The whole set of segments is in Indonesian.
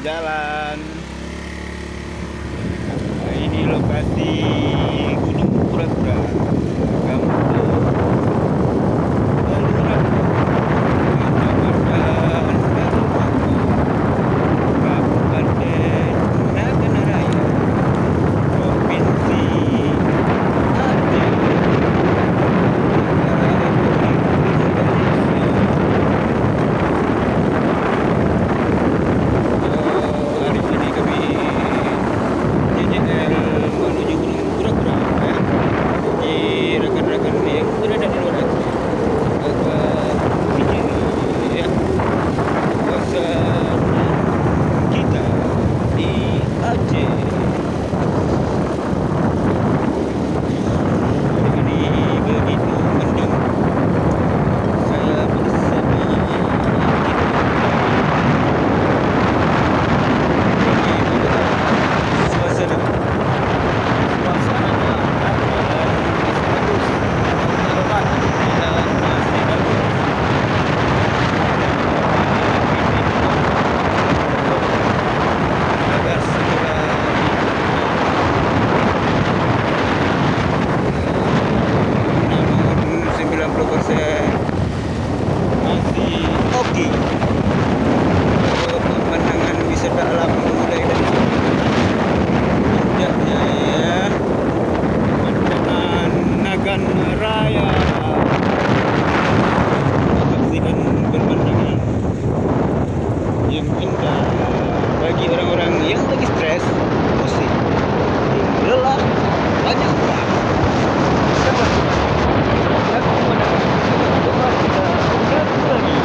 jalan. Nah, ini lokasi Gunung Kura-Kura, Kampung Aluran, Kecamatan Aluran, Kabupaten Nagan Raya, Provinsi Aceh, Negara Republik Indonesia. Hari ini kami JJL menuju Gunung Kura-Kura, ya. Jadi rekan-rekan yang berada di luar Aceh, agar ini, ya, suasana kita di Aceh. Hari ini begitu mendung. Saya bersama suasana suasananya bagus, lebat dan masih bagus. Agar segera namun 90% masih oke. Pemandangan wisata alam mulai dari indahnya, ya, pemandangan Nagan Raya. Saksikan pemandangan yang indah bagi orang-orang yang lagi stres, pusing, lelah, banyak utang. Lagi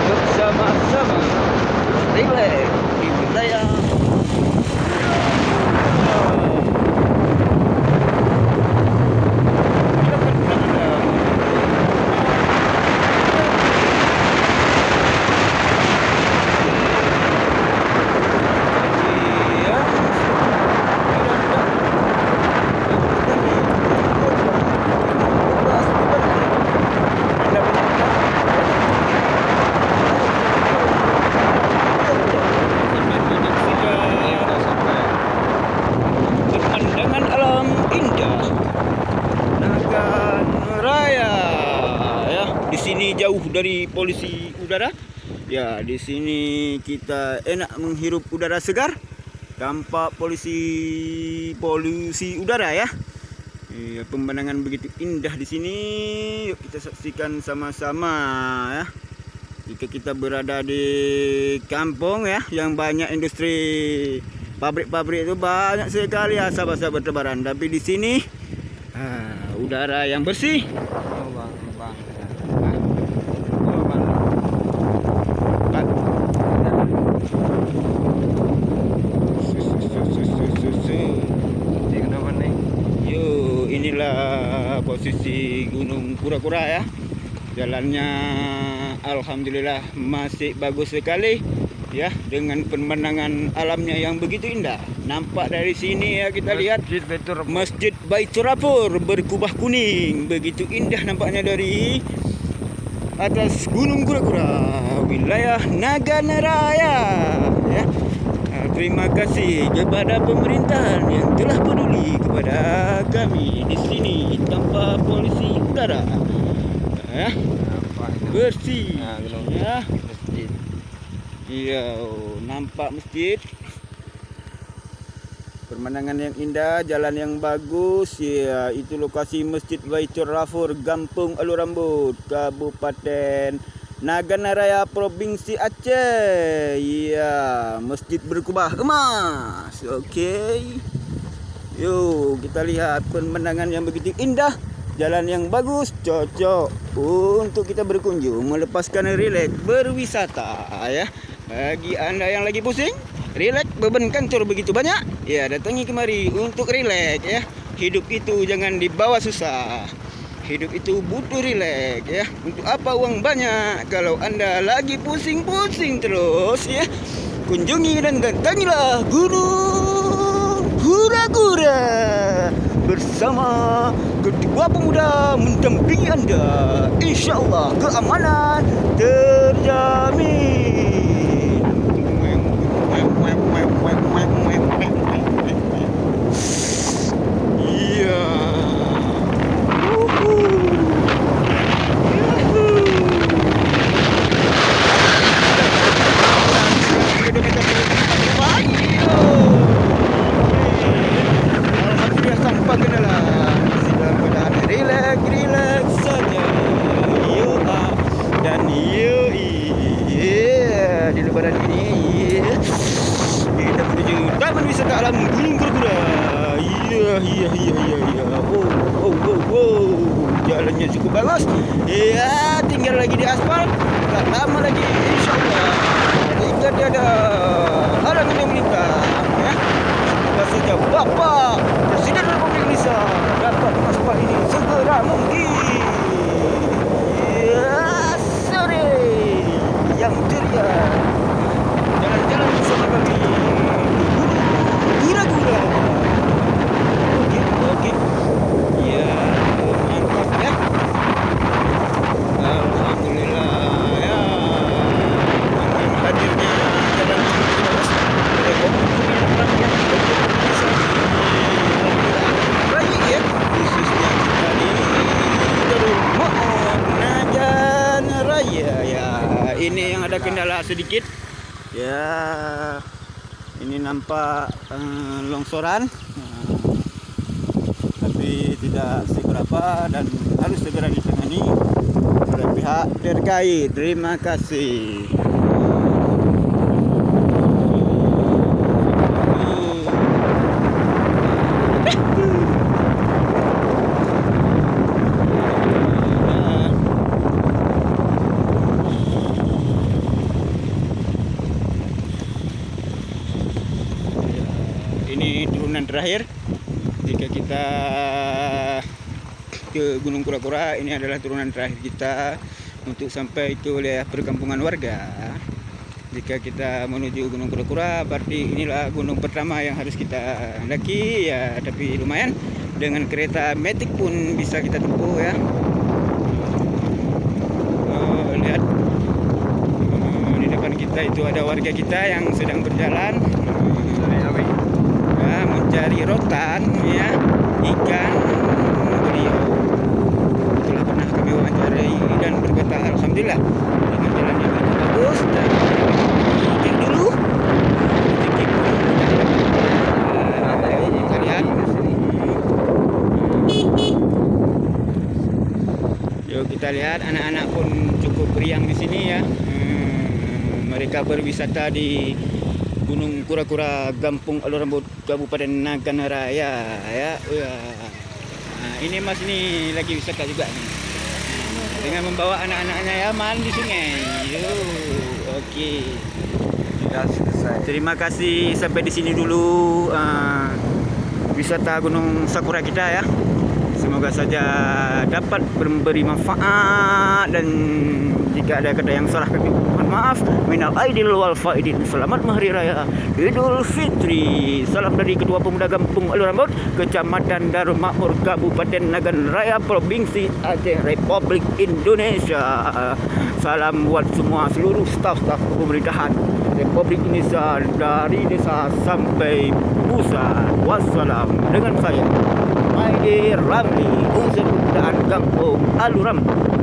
bersama-sama relax di wilayah pemandangan alam indah Nagan Raya, ya. Di sini jauh dari polusi udara. Ya, di sini kita enak menghirup udara segar tanpa polusi udara, ya. Iya, pemandangan begitu indah di sini. Yuk kita saksikan sama-sama, ya. Jika kita berada di kampung, ya, yang banyak industri, pabrik-pabrik itu banyak sekali asap-asap bertebaran. Tapi di sini udara yang bersih. Yuk, inilah posisi Gunung Kura-Kura, ya. Jalannya alhamdulillah masih bagus sekali, ya, dengan pemandangan alamnya yang begitu indah. Nampak dari sini, ya, kita lihat Masjid Baitur Rapur berkubah kuning, begitu indah nampaknya dari atas Gunung Kura-Kura, wilayah Nagan Raya, ya. Terima kasih kepada pemerintahan yang telah peduli kepada kami di sini tanpa polusi udara, ya, bersih, ya. Iya, nampak masjid, pemandangan yang indah, jalan yang bagus, ya. Itu lokasi Masjid Baitur Rapur, Kampung Alurambut, Kabupaten Nagan Raya, Provinsi Aceh. Iya, masjid berkubah emas. Oke. Yuk kita lihat pemandangan yang begitu indah, jalan yang bagus, cocok untuk kita berkunjung, melepaskan rileks, berwisata, ya. Bagi Anda yang lagi pusing, rileks, beban kantor begitu banyak, ya, datangi kemari untuk rileks, ya. Hidup itu jangan dibawa susah. Hidup itu butuh rileks, ya. Untuk apa uang banyak kalau Anda lagi pusing-pusing terus, ya. Kunjungi dan datangilah Gunung Kura-Kura bersama kedua pemuda mendampingi Anda. Insya Allah keamanan terjamin. lebaran ini. Kita menuju Taman Wisata Alam Gunung Kura-Kura. Iya. Oh. Jalannya cukup bagus. Ya, tinggal lagi di aspal. Tak lama lagi, insya Allah. Jika tiada halangan yang melintas, ya. Semoga saja Bapak Presiden Republik Indonesia dapat aspal ini segera mungkin. Ya, sore yang ceria. Jalan-jalan bersama kami. Gura-gura. Oke. Ya, mantap ya. Alhamdulillah ya. Dengan hadirnya jalan raya ya, khususnya kita di Darul Mu'ad Nagan Raya ya. Ini yang ada kendala sedikit ya. Ini nampak longsoran, tapi tidak seberapa dan harus segera ditangani oleh pihak terkait. Terima kasih. Ini turunan terakhir jika kita ke Gunung Kura-Kura. Ini adalah turunan terakhir kita untuk sampai ke wilayah perkampungan warga. Jika kita menuju Gunung Kura-Kura, berarti inilah gunung pertama yang harus kita daki ya. Tapi lumayan, dengan kereta metik pun bisa kita tempuh ya. Lihat di depan kita itu ada warga kita yang sedang berjalan mencari rotan ya, ikan. Beliau telah pernah kami wawancarai dan berkata alhamdulillah dengan jalan yang begitu bagus dan cek dulu kita lihat. Yuk kita lihat, anak-anak pun cukup riang di sini ya. Mereka berwisata di Gunung Kura-Kura, Gampung Alur Rambut, Kabupaten Nagan Raya ya. Nah, ini Mas ini lagi wisata juga nih. Dengan membawa anak-anaknya ya mandi di sungai. Oke. Sudah selesai. Terima kasih, sampai di sini dulu wisata Gunung Sakura kita ya. Semoga saja dapat memberi manfaat, dan jika ada kata yang salah kami mohon maaf. Minal aidin wal faidin. Selamat Hari Raya Idul Fitri. Salam dari Ketua Pemuda Gampung Alur Rambut, Kecamatan Darul Makmur, Kabupaten Nagan Raya, Provinsi Aceh, Republik Indonesia. Salam buat semua seluruh staf-staf pemerintahan Republik Indonesia dari desa sampai pusat. Wassalam. Dengan saya Maidi Ramli, unsur kebudayaan Kampung Alur Rambut.